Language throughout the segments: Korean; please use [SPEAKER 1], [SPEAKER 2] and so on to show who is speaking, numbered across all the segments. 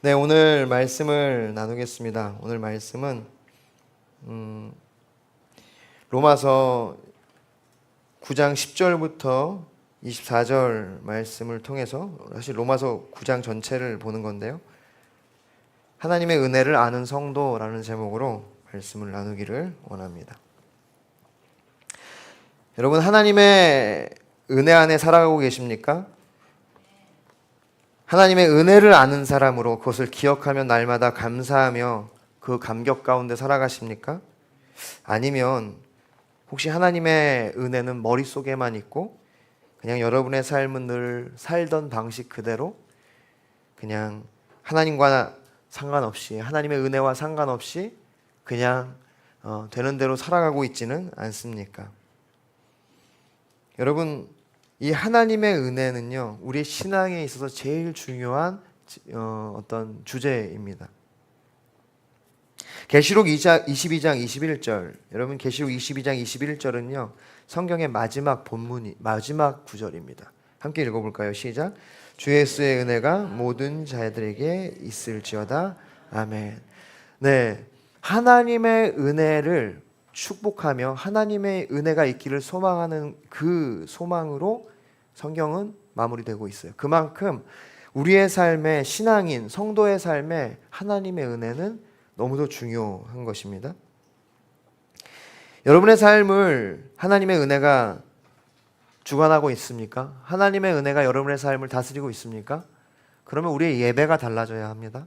[SPEAKER 1] 네, 오늘 말씀을 나누겠습니다. 오늘 말씀은 로마서 9장 10절부터 24절 말씀을 통해서 사실 로마서 9장 전체를 보는 건데요. 하나님의 은혜를 아는 성도라는 제목으로 말씀을 나누기를 원합니다. 여러분, 하나님의 은혜 안에 살아가고 계십니까? 하나님의 은혜를 아는 사람으로 그것을 기억하며 날마다 감사하며 그 감격 가운데 살아가십니까? 아니면 혹시 하나님의 은혜는 머릿속에만 있고 그냥 여러분의 삶은 늘 살던 방식 그대로 그냥 하나님과 상관없이, 하나님의 은혜와 상관없이 그냥 되는 대로 살아가고 있지는 않습니까? 여러분, 이 하나님의 은혜는요, 우리의 신앙에 있어서 제일 중요한 어떤 주제입니다. 계시록 22장 21절, 여러분 계시록 22장 21절은요 성경의 마지막 본문이 마지막 구절입니다. 함께 읽어볼까요? 시작. 주 예수의 은혜가 모든 자들에게 있을지어다. 아멘. 네, 하나님의 은혜를 축복하며 하나님의 은혜가 있기를 소망하는 그 소망으로 성경은 마무리되고 있어요. 그만큼 우리의 삶에, 신앙인 성도의 삶에 하나님의 은혜는 너무도 중요한 것입니다. 여러분의 삶을 하나님의 은혜가 주관하고 있습니까? 하나님의 은혜가 여러분의 삶을 다스리고 있습니까? 그러면 우리의 예배가 달라져야 합니다.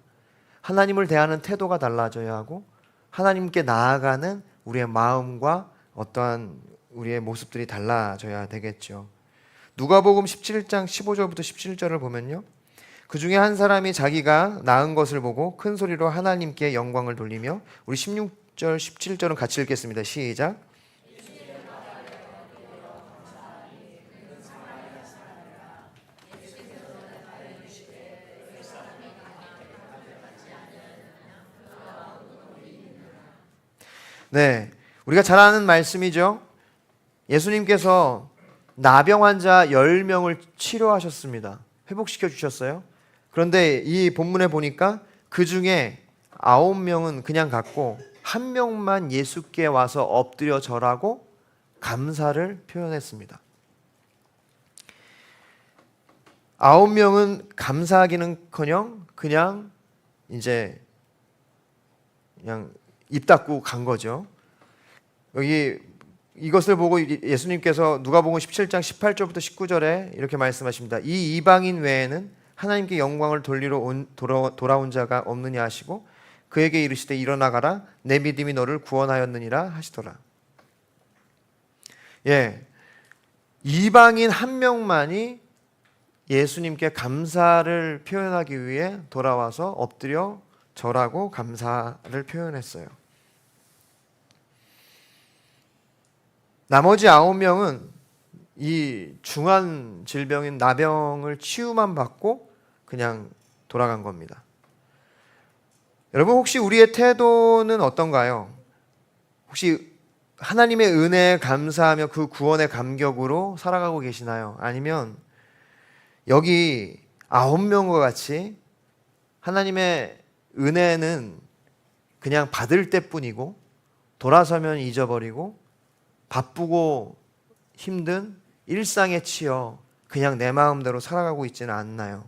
[SPEAKER 1] 하나님을 대하는 태도가 달라져야 하고 하나님께 나아가는 우리의 마음과 어떠한 우리의 모습들이 달라져야 되겠죠. 누가복음 17장 15절부터 17절을 보면요, 그 중에 한 사람이 자기가 낳은 것을 보고 큰 소리로 하나님께 영광을 돌리며, 우리 16절 17절은 같이 읽겠습니다. 시작. 네, 우리가 잘 아는 말씀이죠. 예수님께서 나병 환자 10명을 치료하셨습니다. 회복시켜 주셨어요. 그런데 이 본문에 보니까 그 중에 9명은 그냥 갔고 1명만 예수께 와서 엎드려 절하고 감사를 표현했습니다. 9명은 감사하기는커녕 그냥 입 닫고 간 거죠. 여기 이것을 보고 예수님께서 누가복음 17장 18절부터 19절에 이렇게 말씀하십니다. 이 이방인 외에는 하나님께 영광을 돌리러 돌아온 자가 없느냐 하시고 그에게 이르시되 일어나가라 내 믿음이 너를 구원하였느니라 하시더라. 예, 이방인 한 명만이 예수님께 감사를 표현하기 위해 돌아와서 엎드려 절하고 감사를 표현했어요. 나머지 9명은 이 중한 질병인 나병을 치유만 받고 그냥 돌아간 겁니다. 여러분, 혹시 우리의 태도는 어떤가요? 혹시 하나님의 은혜에 감사하며 그 구원의 감격으로 살아가고 계시나요? 아니면 여기 9명과 같이 하나님의 은혜는 그냥 받을 때뿐이고 돌아서면 잊어버리고 바쁘고 힘든 일상에 치여 그냥 내 마음대로 살아가고 있지는 않나요?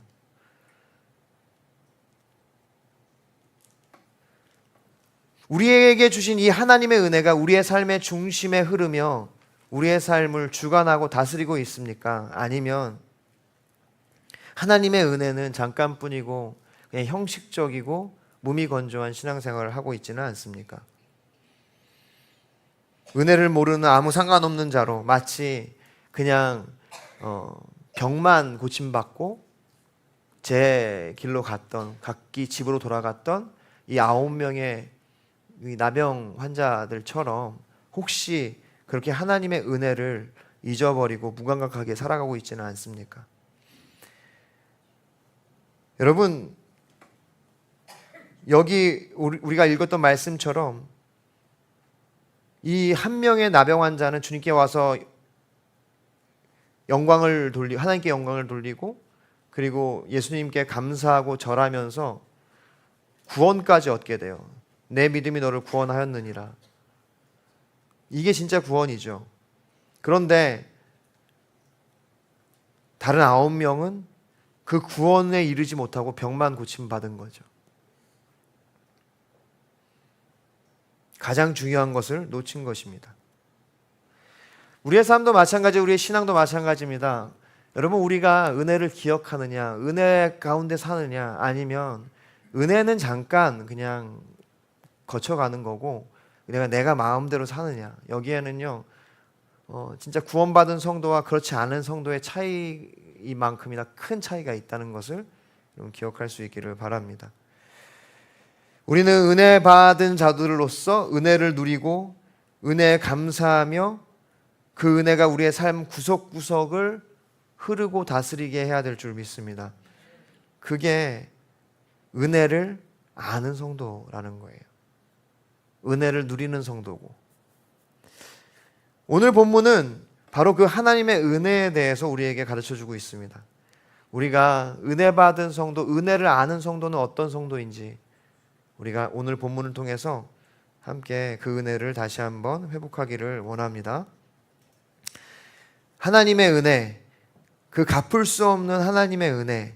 [SPEAKER 1] 우리에게 주신 이 하나님의 은혜가 우리의 삶의 중심에 흐르며 우리의 삶을 주관하고 다스리고 있습니까? 아니면 하나님의 은혜는 잠깐뿐이고 그냥 형식적이고 무미건조한 신앙생활을 하고 있지는 않습니까? 은혜를 모르는 아무 상관없는 자로 마치 그냥 병만 고침받고 제 길로 갔던, 각기 집으로 돌아갔던 이 9명의 이 나병 환자들처럼 혹시 그렇게 하나님의 은혜를 잊어버리고 무감각하게 살아가고 있지는 않습니까? 여러분, 여기 우리가 읽었던 말씀처럼 이 한 명의 나병 환자는 주님께 와서 하나님께 영광을 돌리고 그리고 예수님께 감사하고 절하면서 구원까지 얻게 돼요. 내 믿음이 너를 구원하였느니라. 이게 진짜 구원이죠. 그런데 다른 9명은 그 구원에 이르지 못하고 병만 고침받은 거죠. 가장 중요한 것을 놓친 것입니다. 우리의 삶도 마찬가지, 우리의 신앙도 마찬가지입니다. 여러분, 우리가 은혜를 기억하느냐, 은혜 가운데 사느냐, 아니면 은혜는 잠깐 그냥 거쳐가는 거고 내가 마음대로 사느냐, 여기에는요 진짜 구원받은 성도와 그렇지 않은 성도의 차이만큼이나 큰 차이가 있다는 것을 여러분 기억할 수 있기를 바랍니다. 우리는 은혜 받은 자들로서 은혜를 누리고 은혜에 감사하며 그 은혜가 우리의 삶 구석구석을 흐르고 다스리게 해야 될 줄 믿습니다. 그게 은혜를 아는 성도라는 거예요. 은혜를 누리는 성도고. 오늘 본문은 바로 그 하나님의 은혜에 대해서 우리에게 가르쳐주고 있습니다. 우리가 은혜 받은 성도, 은혜를 아는 성도는 어떤 성도인지 우리가 오늘 본문을 통해서 함께 그 은혜를 다시 한번 회복하기를 원합니다. 하나님의 은혜, 그 갚을 수 없는 하나님의 은혜,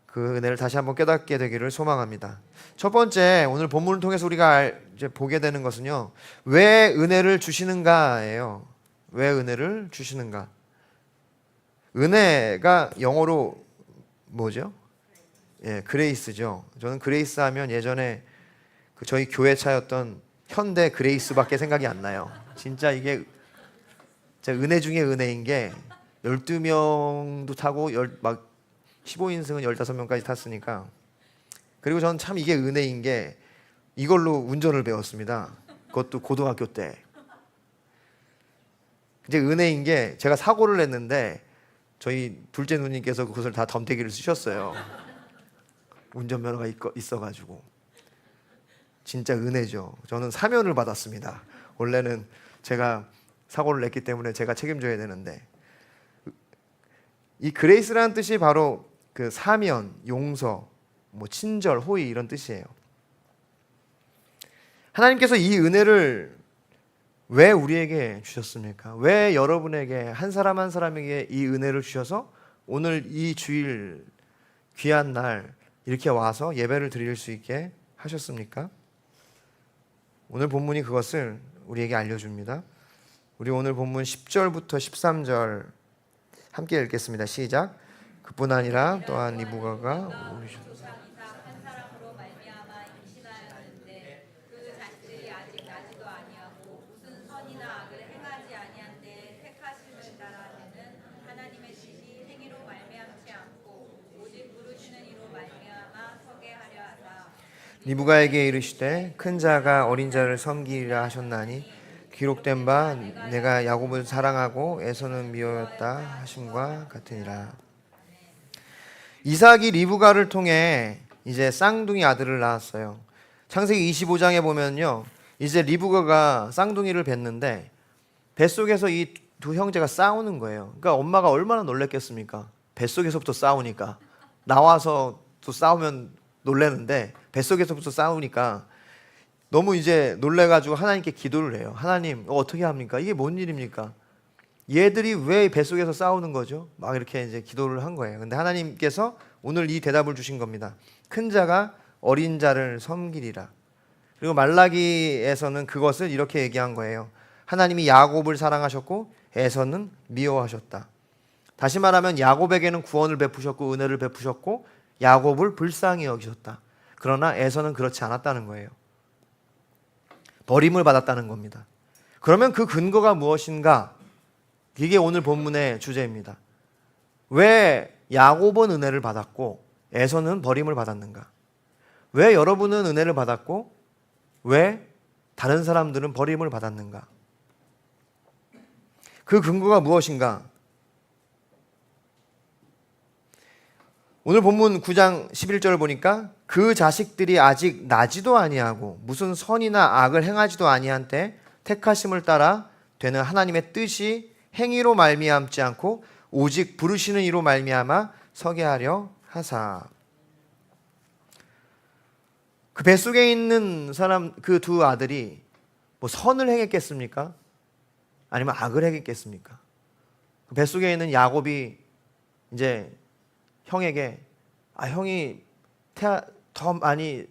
[SPEAKER 1] 그 은혜를 다시 한번 깨닫게 되기를 소망합니다. 첫 번째, 오늘 본문을 통해서 우리가 이제 보게 되는 것은요, 왜 은혜를 주시는가예요. 왜 은혜를 주시는가? 은혜가 영어로 뭐죠? 예, 그레이스죠. 저는 그레이스 하면 예전에 그 저희 교회 차였던 현대 그레이스밖에 생각이 안 나요. 진짜 이게 진짜 은혜 중에 은혜인 게 12명도 타고 막 15인승은 15명까지 탔으니까. 그리고 저는 참 이게 은혜인 게 이걸로 운전을 배웠습니다. 그것도 고등학교 때. 이제 은혜인 게 제가 사고를 냈는데 저희 둘째 누님께서 그것을 다 덤태기를 쓰셨어요. 운전면허가 있어가지고. 진짜 은혜죠. 저는 사면을 받았습니다. 원래는 제가 사고를 냈기 때문에 제가 책임져야 되는데, 이 그레이스라는 뜻이 바로 그 사면, 용서, 뭐 친절, 호의 이런 뜻이에요. 하나님께서 이 은혜를 왜 우리에게 주셨습니까? 왜 여러분에게 한 사람 한 사람에게 이 은혜를 주셔서 오늘 이 주일 귀한 날 이렇게 와서 예배를 드릴 수 있게 하셨습니까? 오늘 본문이 그것을 우리에게 알려줍니다. 우리 오늘 본문 10절부터 13절 함께 읽겠습니다. 시작. 그뿐 아니라 또한 리브가가 리브가에게 이르시되 큰 자가 어린 자를 섬기리라 하셨나니 기록된 바 내가 야곱을 사랑하고 에서는 미워했다 하심과 같으니라. 이삭이 리브가를 통해 이제 쌍둥이 아들을 낳았어요. 창세기 25장에 보면요, 이제 리브가가 쌍둥이를 뵀는데 뱃속에서 이 두 형제가 싸우는 거예요. 그러니까 엄마가 얼마나 놀랬겠습니까? 뱃속에서부터 싸우니까. 나와서 또 싸우면 놀래는데 뱃속에서부터 싸우니까 너무 이제 놀래가지고 하나님께 기도를 해요. 하나님, 어떻게 합니까? 이게 뭔 일입니까? 얘들이 왜 뱃속에서 싸우는 거죠? 막 이렇게 이제 기도를 한 거예요. 근데 하나님께서 오늘 이 대답을 주신 겁니다. 큰 자가 어린 자를 섬기리라. 그리고 말라기에서는 그것을 이렇게 얘기한 거예요. 하나님이 야곱을 사랑하셨고 에서는 미워하셨다. 다시 말하면 야곱에게는 구원을 베푸셨고 은혜를 베푸셨고 야곱을 불쌍히 여기셨다. 그러나 에서는 그렇지 않았다는 거예요. 버림을 받았다는 겁니다. 그러면 그 근거가 무엇인가? 이게 오늘 본문의 주제입니다. 왜 야곱은 은혜를 받았고 에서는 버림을 받았는가? 왜 여러분은 은혜를 받았고 왜 다른 사람들은 버림을 받았는가? 그 근거가 무엇인가? 오늘 본문 9장 11절을 보니까 그 자식들이 아직 나지도 아니하고 무슨 선이나 악을 행하지도 아니한 때 택하심을 따라 되는 하나님의 뜻이 행위로 말미암지 않고 오직 부르시는 이로 말미암아 서게 하려 하사. 그 뱃속에 있는 사람, 그 두 아들이 뭐 선을 행했겠습니까? 아니면 악을 행했겠습니까? 그 뱃속에 있는 야곱이 이제 형에게 형이 더 많이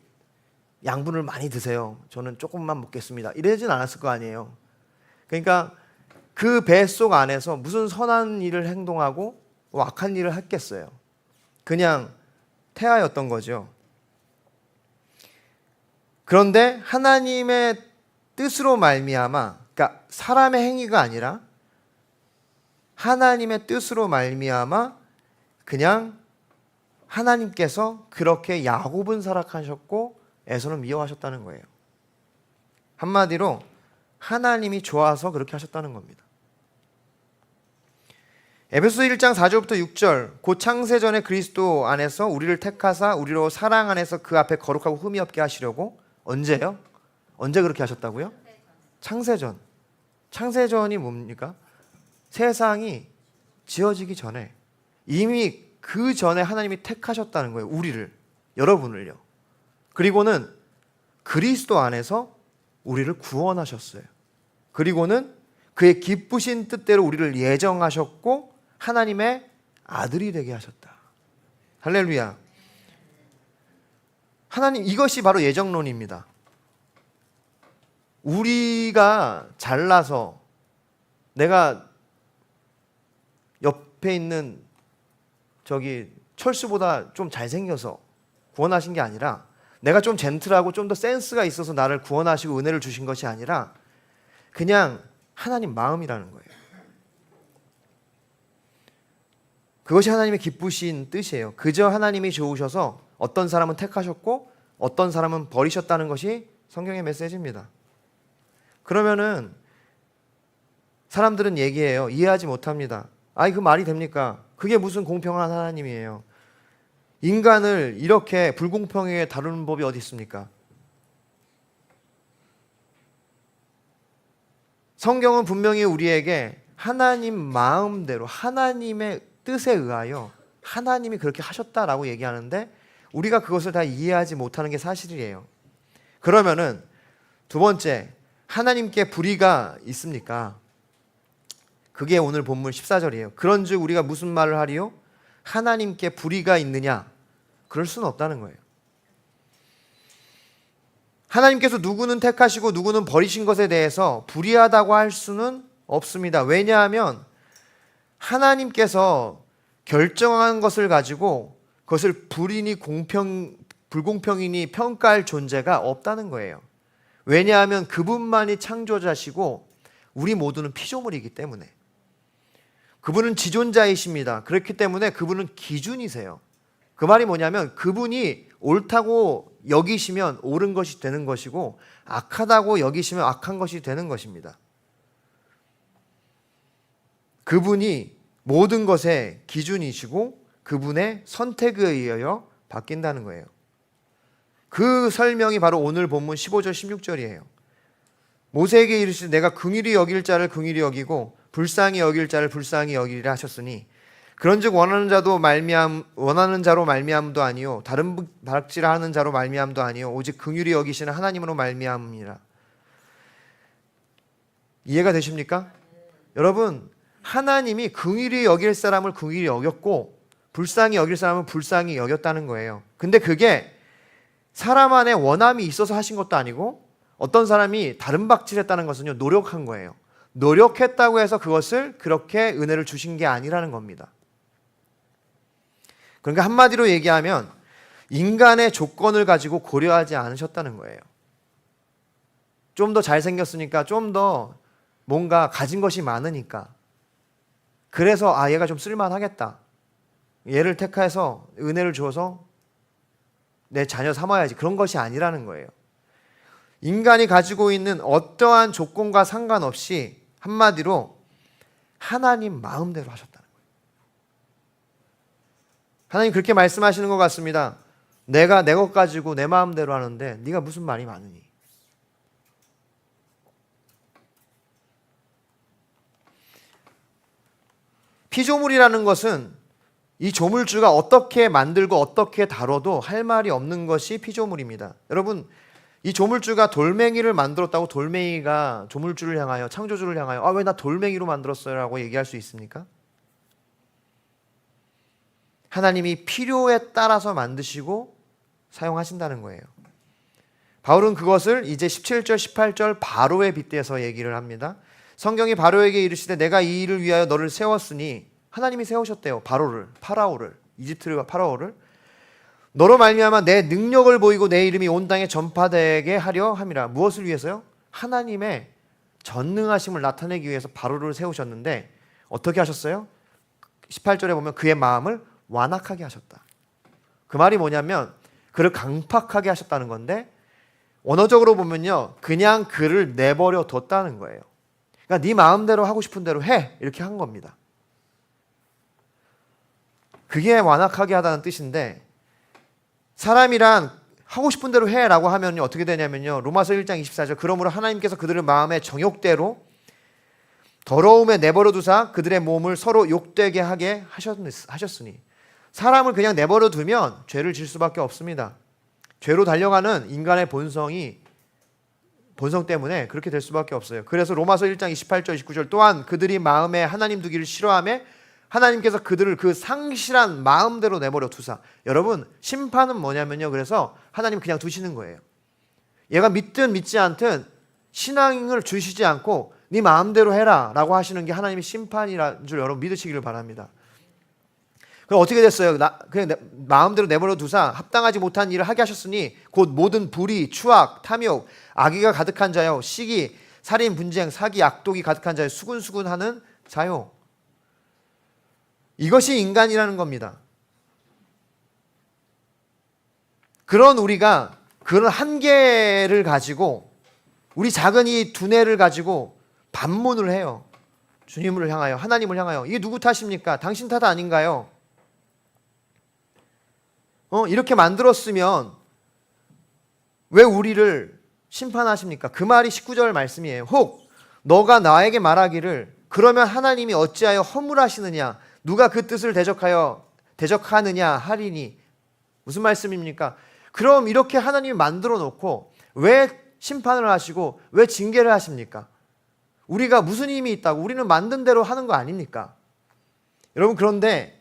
[SPEAKER 1] 양분을 많이 드세요. 저는 조금만 먹겠습니다. 이러진 않았을 거 아니에요. 그러니까 그 뱃속 안에서 무슨 선한 일을 행동하고 악한 일을 했겠어요. 그냥 태아였던 거죠. 그런데 하나님의 뜻으로 말미암아, 그러니까 사람의 행위가 아니라 하나님의 뜻으로 말미암아 그냥 하나님께서 그렇게 야곱은 사랑하셨고 에서는 미워하셨다는 거예요. 한마디로 하나님이 좋아서 그렇게 하셨다는 겁니다. 에베소 1장 4절부터 6절, 곧 창세전에 그리스도 안에서 우리를 택하사 우리로 사랑 안에서 그 앞에 거룩하고 흠이 없게 하시려고. 언제요? 언제 그렇게 하셨다고요? 창세전. 창세전이 뭡니까? 세상이 지어지기 전에 이미 그 전에 하나님이 택하셨다는 거예요. 우리를, 여러분을요. 그리고는 그리스도 안에서 우리를 구원하셨어요. 그리고는 그의 기쁘신 뜻대로 우리를 예정하셨고 하나님의 아들이 되게 하셨다. 할렐루야. 하나님, 이것이 바로 예정론입니다. 우리가 잘나서 내가 옆에 있는 저기 철수보다 좀 잘생겨서 구원하신 게 아니라, 내가 좀 젠틀하고 좀 더 센스가 있어서 나를 구원하시고 은혜를 주신 것이 아니라 그냥 하나님 마음이라는 거예요. 그것이 하나님의 기쁘신 뜻이에요. 그저 하나님이 좋으셔서 어떤 사람은 택하셨고 어떤 사람은 버리셨다는 것이 성경의 메시지입니다. 그러면은 사람들은 얘기해요. 이해하지 못합니다. 그 말이 됩니까? 그게 무슨 공평한 하나님이에요. 인간을 이렇게 불공평하게 다루는 법이 어디 있습니까? 성경은 분명히 우리에게 하나님 마음대로 하나님의 뜻에 의하여 하나님이 그렇게 하셨다라고 얘기하는데 우리가 그것을 다 이해하지 못하는 게 사실이에요. 그러면은 두 번째, 하나님께 불의가 있습니까? 그게 오늘 본문 14절이에요. 그런즉 우리가 무슨 말을 하리요? 하나님께 불의가 있느냐? 그럴 수는 없다는 거예요. 하나님께서 누구는 택하시고 누구는 버리신 것에 대해서 불의하다고 할 수는 없습니다. 왜냐하면 하나님께서 결정한 것을 가지고 그것을 불이니 불공평이니 평가할 존재가 없다는 거예요. 왜냐하면 그분만이 창조자시고 우리 모두는 피조물이기 때문에. 그분은 지존자이십니다. 그렇기 때문에 그분은 기준이세요. 그 말이 뭐냐면 그분이 옳다고 여기시면 옳은 것이 되는 것이고 악하다고 여기시면 악한 것이 되는 것입니다. 그분이 모든 것의 기준이시고 그분의 선택에 의하여 바뀐다는 거예요. 그 설명이 바로 오늘 본문 15절 16절이에요. 모세에게 이르시되 내가 긍휼히 여길 자를 긍휼히 여기고 불쌍히 여길 자를 불쌍히 여기리라 하셨으니 그런즉 원하는 자로 말미암도 아니요 다른 다락질하는 자로 말미암도 아니요 오직 긍휼히 여기시는 하나님으로 말미암이라. 이해가 되십니까? 여러분, 하나님이 긍휼히 여길 사람을 긍휼히 여겼고 불쌍히 여길 사람은 불쌍히 여겼다는 거예요. 근데 그게 사람 안에 원함이 있어서 하신 것도 아니고 어떤 사람이 다른 박질했다는 것은요 노력한 거예요. 노력했다고 해서 그것을 그렇게 은혜를 주신 게 아니라는 겁니다. 그러니까 한마디로 얘기하면 인간의 조건을 가지고 고려하지 않으셨다는 거예요. 좀 더 잘생겼으니까, 좀 더 뭔가 가진 것이 많으니까, 그래서 얘가 좀 쓸만하겠다, 얘를 택해서 은혜를 줘서 내 자녀 삼아야지, 그런 것이 아니라는 거예요. 인간이 가지고 있는 어떠한 조건과 상관없이 한마디로 하나님 마음대로 하셨다는 거예요. 하나님 그렇게 말씀하시는 것 같습니다. 내가 내 것 가지고 내 마음대로 하는데 네가 무슨 말이 많으니? 피조물이라는 것은 이 조물주가 어떻게 만들고 어떻게 다뤄도 할 말이 없는 것이 피조물입니다. 여러분, 이 조물주가 돌멩이를 만들었다고 돌멩이가 조물주를 향하여, 창조주를 향하여 왜 나 돌멩이로 만들었어요? 라고 얘기할 수 있습니까? 하나님이 필요에 따라서 만드시고 사용하신다는 거예요. 바울은 그것을 이제 17절, 18절 바로에 빗대서 얘기를 합니다. 성경이 바로에게 이르시되 내가 이 일을 위하여 너를 세웠으니, 하나님이 세우셨대요. 파라오를, 이집트의 파라오를 너로 말미암아 내 능력을 보이고 내 이름이 온 땅에 전파되게 하려 함이라. 무엇을 위해서요? 하나님의 전능하심을 나타내기 위해서 바로를 세우셨는데 어떻게 하셨어요? 18절에 보면 그의 마음을 완악하게 하셨다. 그 말이 뭐냐면 그를 강팍하게 하셨다는 건데, 언어적으로 보면요, 그냥 그를 내버려 뒀다는 거예요. 그러니까 네 마음대로 하고 싶은 대로 해, 이렇게 한 겁니다. 그게 완악하게 하다는 뜻인데, 사람이란 하고 싶은 대로 해라고 하면 어떻게 되냐면요, 로마서 1장 24절 그러므로 하나님께서 그들의 마음의 정욕대로 더러움에 내버려 두사 그들의 몸을 서로 욕되게 하게 하셨으니, 사람을 그냥 내버려 두면 죄를 질 수밖에 없습니다. 죄로 달려가는 인간의 본성 때문에 그렇게 될 수밖에 없어요. 그래서 로마서 1장 28절 29절 또한 그들이 마음에 하나님 두기를 싫어하며 하나님께서 그들을 그 상실한 마음대로 내버려 두사. 여러분, 심판은 뭐냐면요, 그래서 하나님 그냥 두시는 거예요. 얘가 믿든 믿지 않든 신앙을 주시지 않고 네 마음대로 해라 라고 하시는 게 하나님의 심판이라는 줄 여러분 믿으시기를 바랍니다. 그럼 어떻게 됐어요? 그냥 마음대로 내버려 두사 합당하지 못한 일을 하게 하셨으니 곧 모든 불의, 추악, 탐욕, 악의가 가득한 자요, 시기, 살인, 분쟁, 사기, 악독이 가득한 자요, 수군수군하는 자요. 이것이 인간이라는 겁니다. 그런 우리가 그런 한계를 가지고, 우리 작은 이 두뇌를 가지고 반문을 해요. 주님을 향하여, 하나님을 향하여. 이게 누구 탓입니까? 당신 탓 아닌가요? 이렇게 만들었으면 왜 우리를 심판하십니까? 그 말이 19절 말씀이에요. 혹 너가 나에게 말하기를 그러면 하나님이 어찌하여 허물하시느냐, 누가 그 뜻을 대적하느냐 하리니. 무슨 말씀입니까? 그럼 이렇게 하나님이 만들어 놓고 왜 심판을 하시고 왜 징계를 하십니까? 우리가 무슨 힘이 있다고? 우리는 만든 대로 하는 거 아닙니까? 여러분, 그런데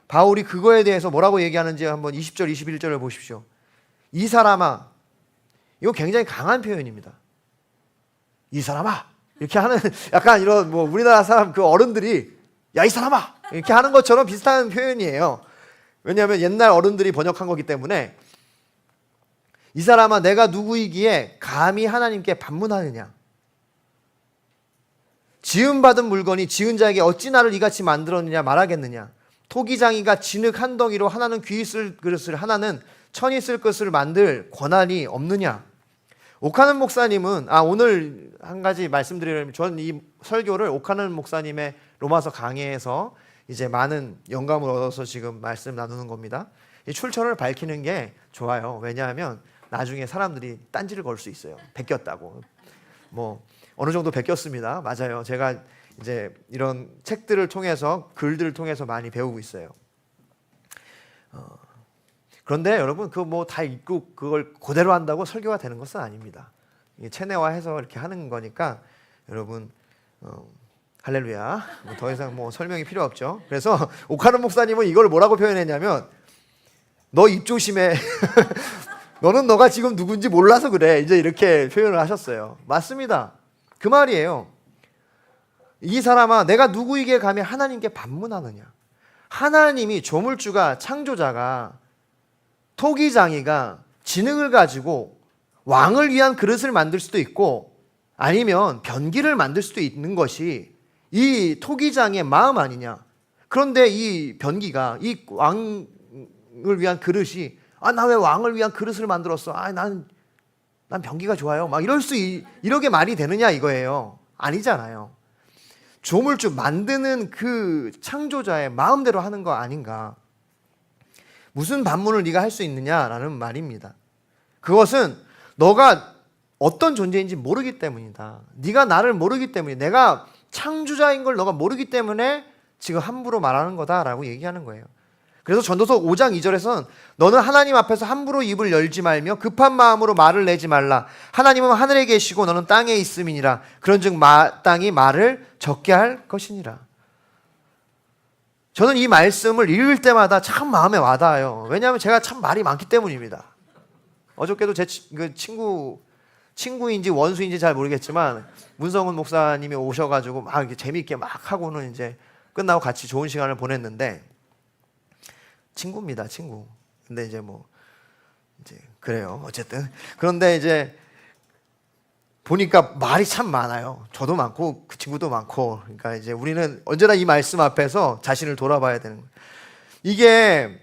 [SPEAKER 1] 바울이 그거에 대해서 뭐라고 얘기하는지 한번 20절 21절을 보십시오. 이 사람아, 이거 굉장히 강한 표현입니다. 이 사람아 이렇게 하는, 약간 이런 우리나라 사람 그 어른들이 야 이 사람아 이렇게 하는 것처럼 비슷한 표현이에요. 왜냐하면 옛날 어른들이 번역한 거기 때문에. 이 사람아 내가 누구이기에 감히 하나님께 반문하느냐. 지음받은 물건이 지은 자에게 어찌 나를 이같이 만들었느냐 말하겠느냐. 토기장이가 진흙 한 덩이로 하나는 귀 쓸 그릇을 하나는 천이 쓸 것을 만들 권한이 없느냐. 오카는 목사님은 오늘 한 가지 말씀드리려면, 저는 이 설교를 오카는 목사님의 로마서 강해에서 이제 많은 영감을 얻어서 지금 말씀 나누는 겁니다. 이 출처를 밝히는 게 좋아요. 왜냐하면 나중에 사람들이 딴지를 걸 수 있어요. 베꼈다고. 어느 정도 베꼈습니다. 맞아요. 제가 이제 이런 책들을 통해서, 글들을 통해서 많이 배우고 있어요. 그런데 여러분, 그거 다 읽고 그걸 그대로 한다고 설교가 되는 것은 아닙니다. 체내화해서 이렇게 하는 거니까 여러분, 할렐루야. 더 이상 설명이 필요 없죠. 그래서 오카는 목사님은 이걸 뭐라고 표현했냐면, 너 입 조심해. 너는 너가 지금 누군지 몰라서 그래. 이제 이렇게 표현을 하셨어요. 맞습니다. 그 말이에요. 이 사람아 내가 누구에게 감히 하나님께 반문하느냐. 하나님이, 조물주가, 창조자가, 토기장이가 지능을 가지고 왕을 위한 그릇을 만들 수도 있고 아니면 변기를 만들 수도 있는 것이 이 토기장의 마음 아니냐. 그런데 이 변기가, 이 왕을 위한 그릇이 나 왜 왕을 위한 그릇을 만들었어? 난 변기가 좋아요. 이렇게 말이 되느냐 이거예요. 아니잖아요. 조물주 만드는 그 창조자의 마음대로 하는 거 아닌가. 무슨 반문을 네가 할 수 있느냐라는 말입니다. 그것은 너가 어떤 존재인지 모르기 때문이다. 네가 나를 모르기 때문에, 내가 창조자인 걸 너가 모르기 때문에 지금 함부로 말하는 거다라고 얘기하는 거예요. 그래서 전도서 5장 2절에서는 너는 하나님 앞에서 함부로 입을 열지 말며 급한 마음으로 말을 내지 말라. 하나님은 하늘에 계시고 너는 땅에 있음이니라. 그런즉 마땅히 말을 적게 할 것이니라. 저는 이 말씀을 읽을 때마다 참 마음에 와닿아요. 왜냐하면 제가 참 말이 많기 때문입니다. 어저께도 제 친구인지 원수인지 잘 모르겠지만 문성훈 목사님이 오셔가지고 막 이렇게 재미있게 막 하고는 이제 끝나고 같이 좋은 시간을 보냈는데, 친구입니다, 친구. 근데 이제 이제 그래요. 어쨌든 그런데 이제 보니까 말이 참 많아요. 저도 많고 그 친구도 많고. 그러니까 이제 우리는 언제나 이 말씀 앞에서 자신을 돌아봐야 되는 거예요. 이게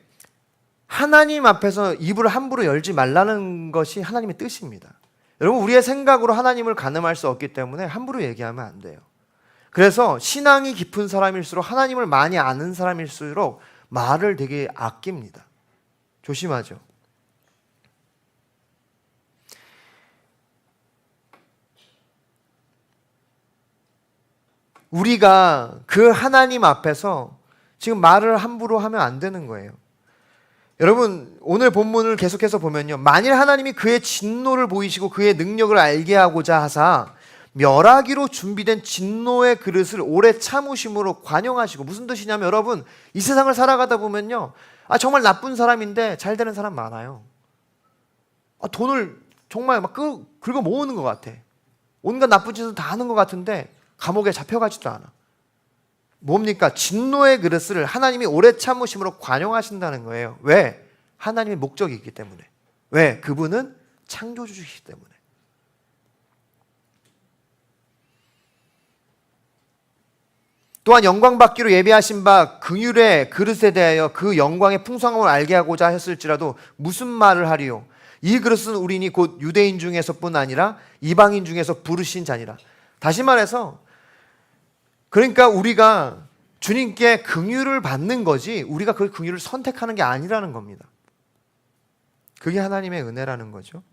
[SPEAKER 1] 하나님 앞에서 입을 함부로 열지 말라는 것이 하나님의 뜻입니다. 여러분, 우리의 생각으로 하나님을 가늠할 수 없기 때문에 함부로 얘기하면 안 돼요. 그래서 신앙이 깊은 사람일수록, 하나님을 많이 아는 사람일수록 말을 되게 아낍니다. 조심하죠. 우리가 그 하나님 앞에서 지금 말을 함부로 하면 안 되는 거예요. 여러분, 오늘 본문을 계속해서 보면요, 만일 하나님이 그의 진노를 보이시고 그의 능력을 알게 하고자 하사 멸하기로 준비된 진노의 그릇을 오래 참으심으로 관용하시고. 무슨 뜻이냐면, 여러분, 이 세상을 살아가다 보면요, 정말 나쁜 사람인데 잘 되는 사람 많아요. 돈을 정말 막 긁어 모으는 것 같아. 온갖 나쁜 짓을 다 하는 것 같은데 감옥에 잡혀가지도 않아. 뭡니까? 진노의 그릇을 하나님이 오래 참으심으로 관용하신다는 거예요. 왜? 하나님의 목적이 있기 때문에. 왜? 그분은 창조주시기 때문에. 또한 영광받기로 예비하신 바 긍휼의 그릇에 대하여 그 영광의 풍성함을 알게 하고자 했을지라도 무슨 말을 하리요? 이 그릇은 우리니 곧 유대인 중에서뿐 아니라 이방인 중에서 부르신 자니라. 다시 말해서, 그러니까 우리가 주님께 긍휼을 받는 거지 우리가 그 긍휼을 선택하는 게 아니라는 겁니다. 그게 하나님의 은혜라는 거죠.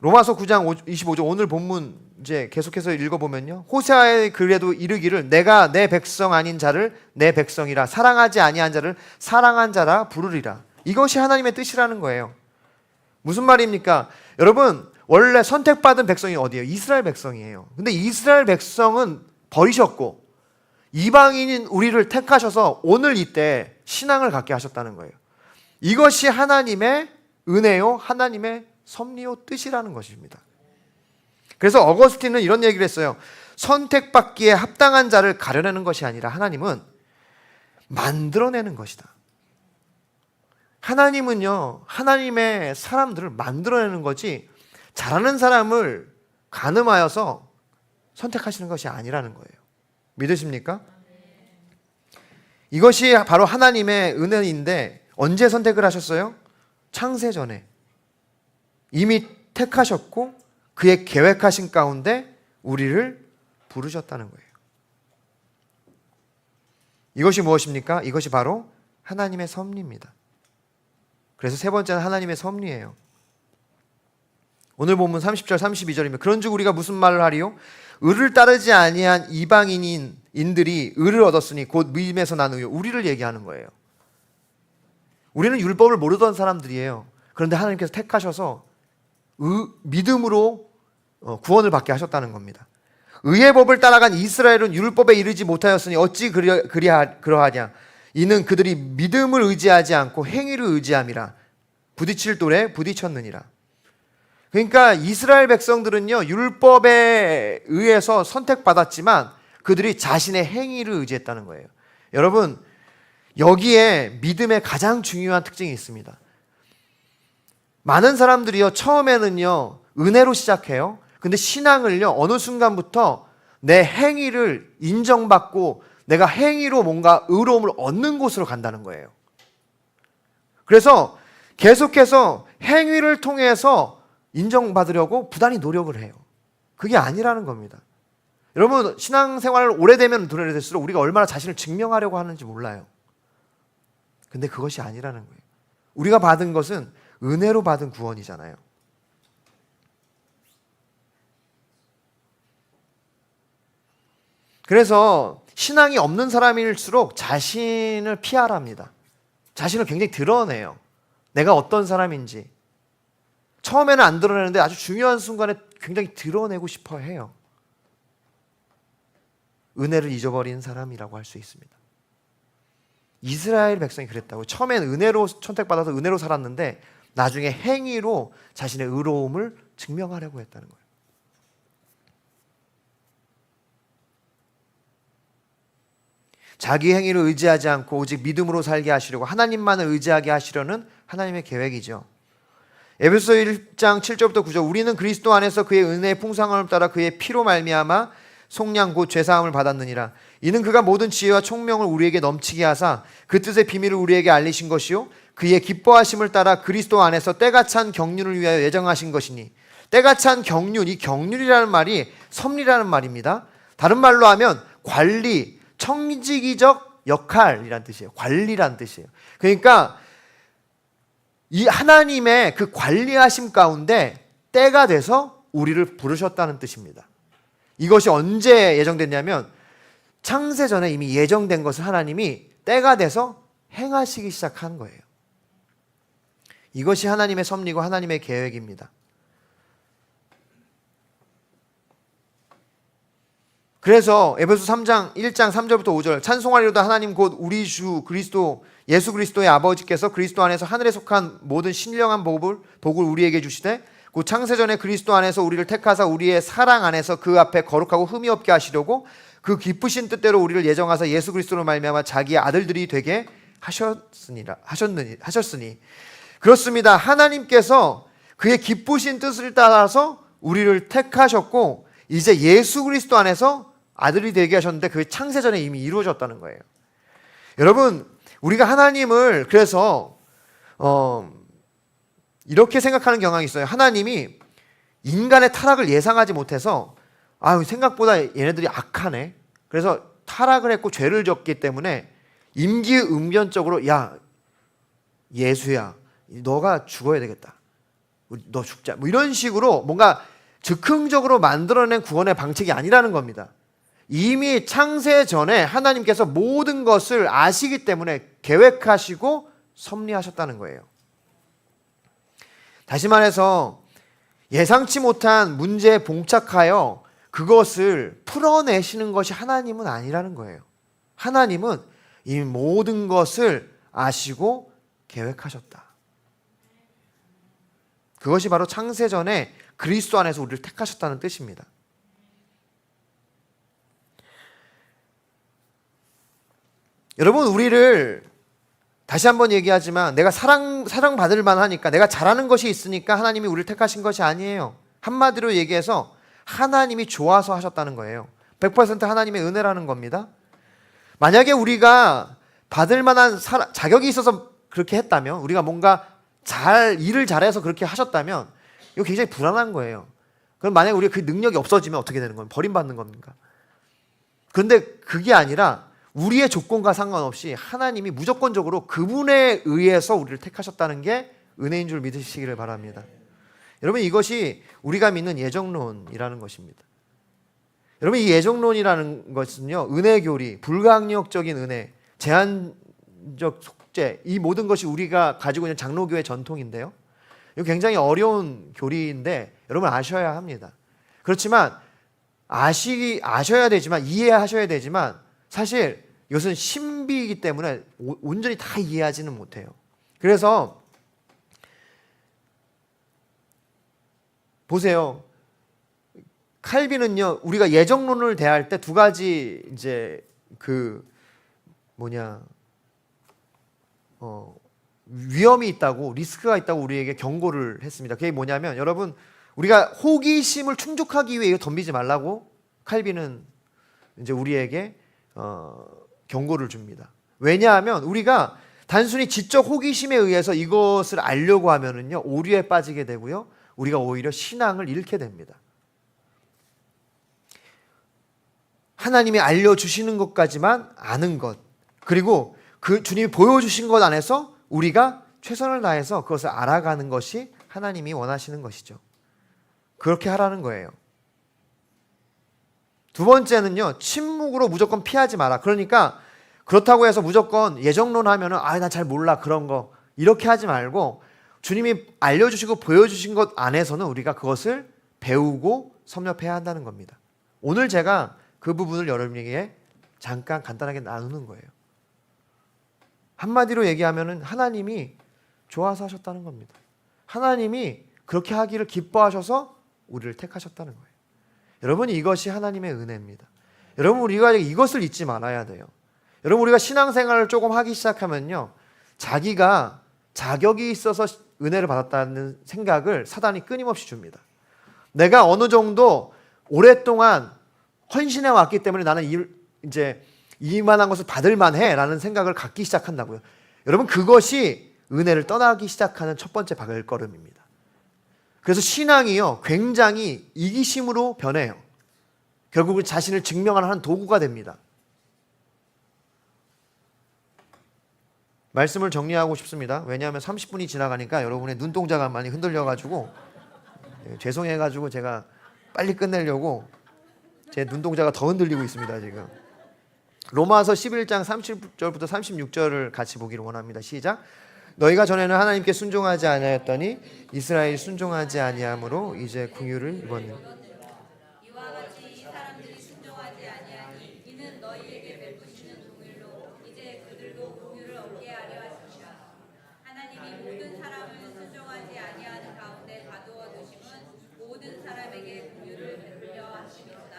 [SPEAKER 1] 로마서 9장 25절, 오늘 본문 이제 계속해서 읽어보면요, 호세아의 글에도 이르기를 내가 내 백성 아닌 자를 내 백성이라, 사랑하지 아니한 자를 사랑한 자라 부르리라. 이것이 하나님의 뜻이라는 거예요. 무슨 말입니까? 여러분, 원래 선택받은 백성이 어디예요? 이스라엘 백성이에요. 근데 이스라엘 백성은 버리셨고 이방인인 우리를 택하셔서 오늘 이때 신앙을 갖게 하셨다는 거예요. 이것이 하나님의 은혜요, 하나님의 섭리요, 뜻이라는 것입니다. 그래서 어거스틴은 이런 얘기를 했어요. 선택받기에 합당한 자를 가려내는 것이 아니라 하나님은 만들어내는 것이다. 하나님은요, 하나님의 사람들을 만들어내는 거지 잘하는 사람을 가늠하여서 선택하시는 것이 아니라는 거예요. 믿으십니까? 이것이 바로 하나님의 은혜인데, 언제 선택을 하셨어요? 창세 전에 이미 택하셨고 그의 계획하신 가운데 우리를 부르셨다는 거예요. 이것이 무엇입니까? 이것이 바로 하나님의 섭리입니다. 그래서 세 번째는 하나님의 섭리예요. 오늘 본문 30절 32절이면 그런즉 우리가 무슨 말을 하리요? 의를 따르지 아니한 이방인들이 의를 얻었으니 곧 믿음에서 난 의요. 우리를 얘기하는 거예요. 우리는 율법을 모르던 사람들이에요. 그런데 하나님께서 택하셔서 믿음으로 구원을 받게 하셨다는 겁니다. 의의 법을 따라간 이스라엘은 율법에 이르지 못하였으니 어찌 그러하냐? 이는 그들이 믿음을 의지하지 않고 행위를 의지함이라. 부딪힐 돌에 부딪혔느니라. 그러니까 이스라엘 백성들은요, 율법에 의해서 선택받았지만 그들이 자신의 행위를 의지했다는 거예요. 여러분, 여기에 믿음의 가장 중요한 특징이 있습니다. 많은 사람들이요, 처음에는요 은혜로 시작해요. 근데 신앙을요, 어느 순간부터 내 행위를 인정받고 내가 행위로 뭔가 의로움을 얻는 곳으로 간다는 거예요. 그래서 계속해서 행위를 통해서 인정받으려고 부단히 노력을 해요. 그게 아니라는 겁니다. 여러분, 신앙생활을 오래되면 오래될수록 우리가 얼마나 자신을 증명하려고 하는지 몰라요. 근데 그것이 아니라는 거예요. 우리가 받은 것은 은혜로 받은 구원이잖아요. 그래서 신앙이 없는 사람일수록 자신을 피하랍니다. 자신을 굉장히 드러내요. 내가 어떤 사람인지. 처음에는 안 드러내는데 아주 중요한 순간에 굉장히 드러내고 싶어 해요. 은혜를 잊어버린 사람이라고 할 수 있습니다. 이스라엘 백성이 그랬다고. 처음엔 은혜로 선택받아서 은혜로 살았는데 나중에 행위로 자신의 의로움을 증명하려고 했다는 거예요. 자기 행위를 의지하지 않고 오직 믿음으로 살게 하시려고 하나님만을 의지하게 하시려는 하나님의 계획이죠. 에베소 1장 7절부터 9절 우리는 그리스도 안에서 그의 은혜의 풍성함을 따라 그의 피로 말미암아 속량 곧 죄사함을 받았느니라. 이는 그가 모든 지혜와 총명을 우리에게 넘치게 하사 그 뜻의 비밀을 우리에게 알리신 것이요 그의 기뻐하심을 따라 그리스도 안에서 때가 찬 경륜을 위하여 예정하신 것이니. 때가 찬 경륜, 이 경륜이라는 말이 섭리라는 말입니다. 다른 말로 하면 관리, 청지기적 역할이란 뜻이에요. 관리란 뜻이에요. 그러니까 이 하나님의 그 관리하심 가운데 때가 돼서 우리를 부르셨다는 뜻입니다. 이것이 언제 예정됐냐면 창세 전에 이미 예정된 것을 하나님이 때가 돼서 행하시기 시작한 거예요. 이것이 하나님의 섭리고 하나님의 계획입니다. 그래서 에베소 3장 1장 3절부터 5절 찬송하리로다 하나님 곧 우리 주 그리스도 예수 그리스도의 아버지께서 그리스도 안에서 하늘에 속한 모든 신령한 복을 우리에게 주시되 곧 창세전에 그리스도 안에서 우리를 택하사 우리의 사랑 안에서 그 앞에 거룩하고 흠이 없게 하시려고 그 기쁘신 뜻대로 우리를 예정하사 예수 그리스도로 말미암아 자기의 아들들이 되게 하셨으니 그렇습니다. 하나님께서 그의 기쁘신 뜻을 따라서 우리를 택하셨고 이제 예수 그리스도 안에서 아들이 되게 하셨는데 그게 창세전에 이미 이루어졌다는 거예요. 여러분 우리가 하나님을 그래서 이렇게 생각하는 경향이 있어요. 하나님이 인간의 타락을 예상하지 못해서 생각보다 얘네들이 악하네. 그래서 타락을 했고 죄를 졌기 때문에 임기응변적으로 야 예수야 너가 죽어야 되겠다. 너 죽자. 뭐 이런 식으로 뭔가 즉흥적으로 만들어낸 구원의 방책이 아니라는 겁니다. 이미 창세 전에 하나님께서 모든 것을 아시기 때문에 계획하시고 섭리하셨다는 거예요. 다시 말해서 예상치 못한 문제에 봉착하여 그것을 풀어내시는 것이 하나님은 아니라는 거예요. 하나님은 이 모든 것을 아시고 계획하셨다. 그것이 바로 창세전에 그리스도 안에서 우리를 택하셨다는 뜻입니다. 여러분 우리를 다시 한번 얘기하지만 내가 사랑받을 만하니까 내가 잘하는 것이 있으니까 하나님이 우리를 택하신 것이 아니에요. 한마디로 얘기해서 하나님이 좋아서 하셨다는 거예요. 100% 하나님의 은혜라는 겁니다. 만약에 우리가 받을 만한 자격이 있어서 그렇게 했다면 우리가 뭔가 일을 잘해서 그렇게 하셨다면 이거 굉장히 불안한 거예요. 그럼 만약에 우리가 그 능력이 없어지면 어떻게 되는 겁니까? 버림받는 겁니까? 그런데 그게 아니라 우리의 조건과 상관없이 하나님이 무조건적으로 그분에 의해서 우리를 택하셨다는 게 은혜인 줄 믿으시기를 바랍니다. 여러분 이것이 우리가 믿는 예정론이라는 것입니다. 여러분 이 예정론이라는 것은요 은혜교리, 불가항력적인 은혜, 제한적 속죄 이 모든 것이 우리가 가지고 있는 장로교의 전통인데요. 이거 굉장히 어려운 교리인데 여러분 아셔야 합니다. 그렇지만 아셔야 되지만 이해하셔야 되지만 사실 이것은 신비이기 때문에 온전히 다 이해하지는 못해요. 그래서 보세요. 칼빈은요 우리가 예정론을 대할 때 두 가지 이제 위험이 있다고 리스크가 있다고 우리에게 경고를 했습니다. 그게 뭐냐면 여러분 우리가 호기심을 충족하기 위해 이거 덤비지 말라고 칼빈은 이제 우리에게 경고를 줍니다. 왜냐하면 우리가 단순히 지적 호기심에 의해서 이것을 알려고 하면은요 오류에 빠지게 되고요 우리가 오히려 신앙을 잃게 됩니다. 하나님이 알려주시는 것까지만 아는 것 그리고 그 주님이 보여주신 것 안에서 우리가 최선을 다해서 그것을 알아가는 것이 하나님이 원하시는 것이죠. 그렇게 하라는 거예요. 두 번째는요, 침묵으로 무조건 피하지 마라. 그러니까 그렇다고 해서 무조건 예정론 하면은 나 잘 몰라 그런 거 이렇게 하지 말고 주님이 알려주시고 보여주신 것 안에서는 우리가 그것을 배우고 섭렵해야 한다는 겁니다. 오늘 제가 그 부분을 여러분에게 잠깐 간단하게 나누는 거예요. 한마디로 얘기하면은 하나님이 좋아서 하셨다는 겁니다. 하나님이 그렇게 하기를 기뻐하셔서 우리를 택하셨다는 거예요. 여러분, 이것이 하나님의 은혜입니다. 여러분, 우리가 이것을 잊지 말아야 돼요. 여러분, 우리가 신앙생활을 조금 하기 시작하면요, 자기가 자격이 있어서 은혜를 받았다는 생각을 사단이 끊임없이 줍니다. 내가 어느 정도 오랫동안 헌신해 왔기 때문에 나는 이제 이만한 것을 받을 만해 라는 생각을 갖기 시작한다고요. 여러분, 그것이 은혜를 떠나기 시작하는 첫 번째 발걸음입니다. 그래서 신앙이요, 굉장히 이기심으로 변해요. 결국은 자신을 증명하는 도구가 됩니다. 말씀을 정리하고 싶습니다. 왜냐하면 30분이 지나가니까 여러분의 눈동자가 많이 흔들려가지고 죄송해가지고 제가 빨리 끝내려고 제 눈동자가 더 흔들리고 있습니다. 지금 로마서 11장 30절부터 36절을 같이 보기를 원합니다. 시작. 너희가 전에는 하나님께 순종하지 아니하였더니 이스라엘이 순종하지 아니함으로 이제 긍휼을 입었느니라.
[SPEAKER 2] 이와 같이 이 사람들이 순종하지 아니하니 이는 너희에게 베푸시는 긍휼로 이제 그들도 긍휼을 얻게 하려 하심이라. 하나님이 모든 사람을 순종하지 아니하는 가운데 가두어 두심은 모든 사람에게 긍휼을 베풀려 하심이로다.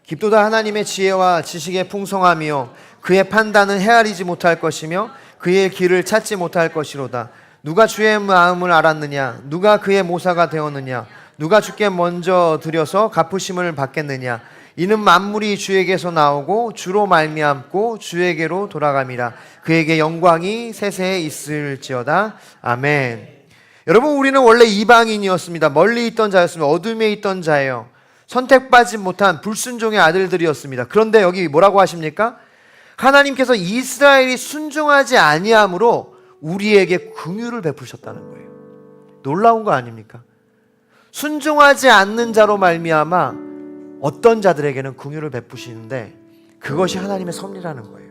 [SPEAKER 1] 깊도다 하나님의 지혜와 지식의 풍성함이요 그의 판단은 헤아리지 못할 것이며 그의 길을 찾지 못할 것이로다. 누가 주의 마음을 알았느냐? 누가 그의 모사가 되었느냐? 누가 주께 먼저 드려서 갚으심을 받겠느냐? 이는 만물이 주에게서 나오고 주로 말미암고 주에게로 돌아감이라. 그에게 영광이 세세에 있을지어다. 아멘. 여러분, 우리는 원래 이방인이었습니다. 멀리 있던 자였습니다. 어둠에 있던 자예요. 선택받지 못한 불순종의 아들들이었습니다. 그런데 여기 뭐라고 하십니까? 하나님께서 이스라엘이 순종하지 아니함으로 우리에게 긍휼을 베푸셨다는 거예요. 놀라운 거 아닙니까? 순종하지 않는 자로 말미암아 어떤 자들에게는 긍휼을 베푸시는데 그것이 하나님의 섭리라는 거예요.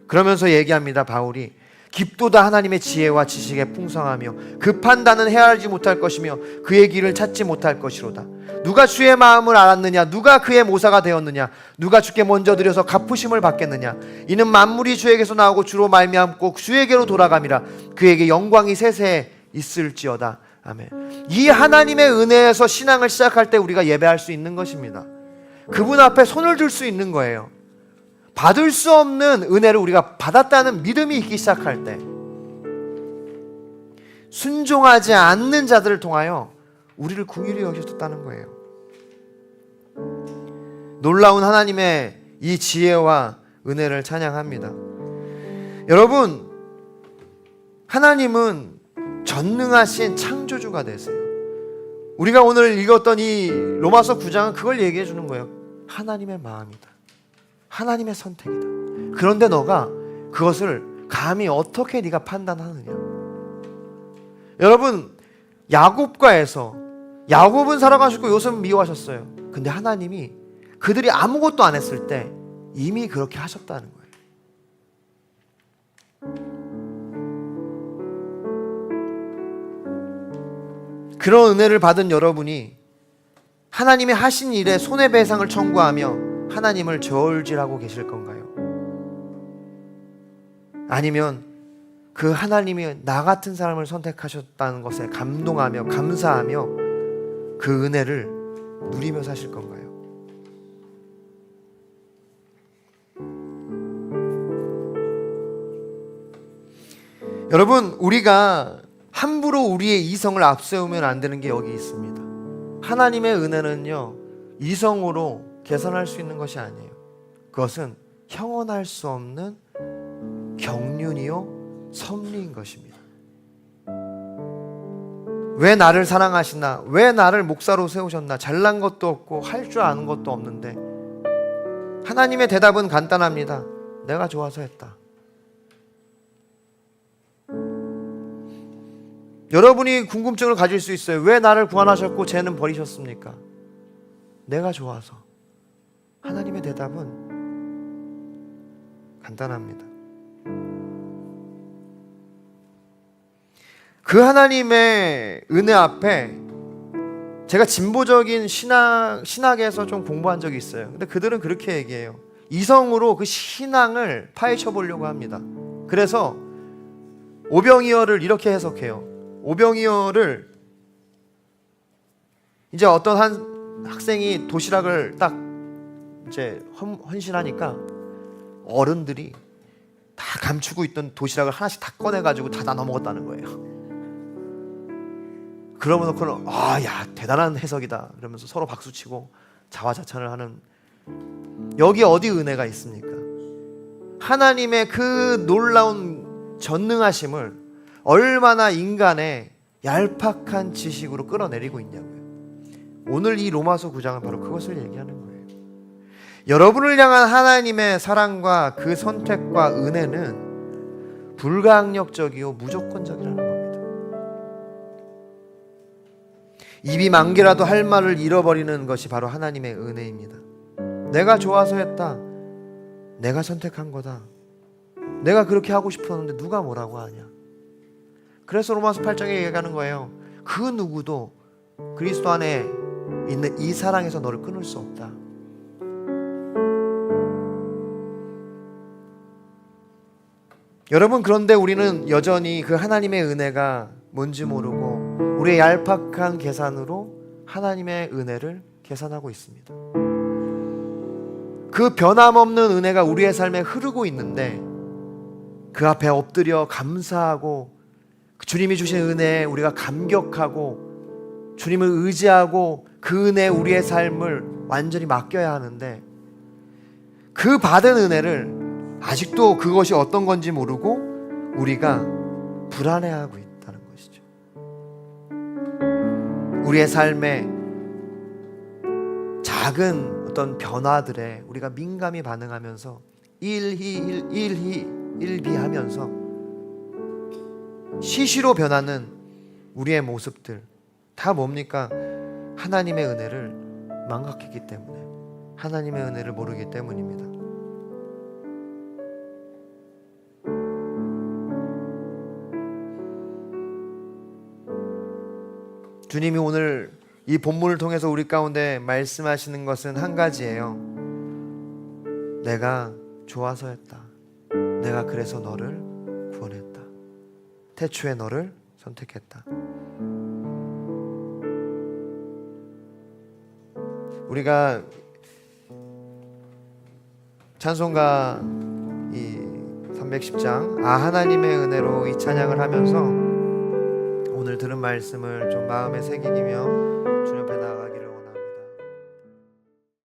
[SPEAKER 1] 그러면서 얘기합니다. 바울이 깊도다 하나님의 지혜와 지식의 풍성하며 그 판단은 헤아리지 못할 것이며 그의 길을 찾지 못할 것이로다. 누가 주의 마음을 알았느냐? 누가 그의 모사가 되었느냐? 누가 주께 먼저 드려서 갚으심을 받겠느냐? 이는 만물이 주에게서 나오고 주로 말미암고 주에게로 돌아감이라. 그에게 영광이 세세에 있을지어다. 아멘. 이 하나님의 은혜에서 신앙을 시작할 때 우리가 예배할 수 있는 것입니다. 그분 앞에 손을 들 수 있는 거예요. 받을 수 없는 은혜를 우리가 받았다는 믿음이 있기 시작할 때, 순종하지 않는 자들을 통하여 우리를 긍휼히 여기셨다는 거예요. 놀라운 하나님의 이 지혜와 은혜를 찬양합니다. 여러분, 하나님은 전능하신 창조주가 되세요. 우리가 오늘 읽었던 이 로마서 9장은 그걸 얘기해 주는 거예요. 하나님의 마음이다. 하나님의 선택이다. 그런데 너가 그것을 감히 어떻게 네가 판단하느냐? 여러분, 야곱과 에서, 야곱은 살아가시고 요셉은 미워하셨어요. 근데 하나님이 그들이 아무것도 안 했을 때 이미 그렇게 하셨다는 거예요. 그런 은혜를 받은 여러분이 하나님이 하신 일에 손해배상을 청구하며 하나님을 저울질하고 계실 건가요? 아니면 그 하나님이 나 같은 사람을 선택하셨다는 것에 감동하며 감사하며 그 은혜를 누리며 사실 건가요? 여러분, 우리가 함부로 우리의 이성을 앞세우면 안 되는 게 여기 있습니다. 하나님의 은혜는요, 이성으로 계산할 수 있는 것이 아니에요. 그것은 형언할 수 없는 경륜이요 섭리인 것입니다. 왜 나를 사랑하시나? 왜 나를 목사로 세우셨나? 잘난 것도 없고 할 줄 아는 것도 없는데 하나님의 대답은 간단합니다. 내가 좋아서 했다. 여러분이 궁금증을 가질 수 있어요. 왜 나를 구원하셨고 쟤는 버리셨습니까? 내가 좋아서. 하나님의 대답은 간단합니다. 그 하나님의 은혜 앞에 제가 진보적인 신학에서 좀 공부한 적이 있어요. 근데 그들은 그렇게 얘기해요. 이성으로 그 신앙을 파헤쳐 보려고 합니다. 그래서 오병이어를 이렇게 해석해요. 오병이어를 이제 어떤 한 학생이 도시락을 딱 이제 헌신하니까 어른들이 다 감추고 있던 도시락을 하나씩 다 꺼내가지고 다 나눠 먹었다는 거예요. 그러고 놓고는 야 대단한 해석이다 그러면서 서로 박수치고 자화자찬을 하는, 여기 어디 은혜가 있습니까? 하나님의 그 놀라운 전능하심을 얼마나 인간의 얄팍한 지식으로 끌어내리고 있냐고요. 오늘 이 로마서 9장은 바로 그것을 얘기하는 거예요. 여러분을 향한 하나님의 사랑과 그 선택과 은혜는 불가항력적이요 무조건적이라는 겁니다. 입이 만 개라도 할 말을 잃어버리는 것이 바로 하나님의 은혜입니다. 내가 좋아서 했다. 내가 선택한 거다. 내가 그렇게 하고 싶었는데 누가 뭐라고 하냐. 그래서 로마서 8장에 얘기하는 거예요. 그 누구도 그리스도 안에 있는 이 사랑에서 너를 끊을 수 없다. 여러분, 그런데 우리는 여전히 그 하나님의 은혜가 뭔지 모르고 우리의 얄팍한 계산으로 하나님의 은혜를 계산하고 있습니다. 그 변함없는 은혜가 우리의 삶에 흐르고 있는데 그 앞에 엎드려 감사하고 주님이 주신 은혜에 우리가 감격하고 주님을 의지하고 그 은혜에 우리의 삶을 완전히 맡겨야 하는데, 그 받은 은혜를 아직도 그것이 어떤 건지 모르고 우리가 불안해하고 있다는 것이죠. 우리의 삶에 작은 어떤 변화들에 우리가 민감히 반응하면서 일비하면서 시시로 변하는 우리의 모습들 다 뭡니까? 하나님의 은혜를 망각했기 때문에, 하나님의 은혜를 모르기 때문입니다. 주님이 오늘 이 본문을 통해서 우리 가운데 말씀하시는 것은 한 가지예요. 내가 좋아서 했다. 내가 그래서 너를 구원했다. 태초에 너를 선택했다. 우리가 찬송가 이 310장 하나님의 은혜로 이 찬양을 하면서 오늘 들은 말씀을 좀 마음에 새기며 주님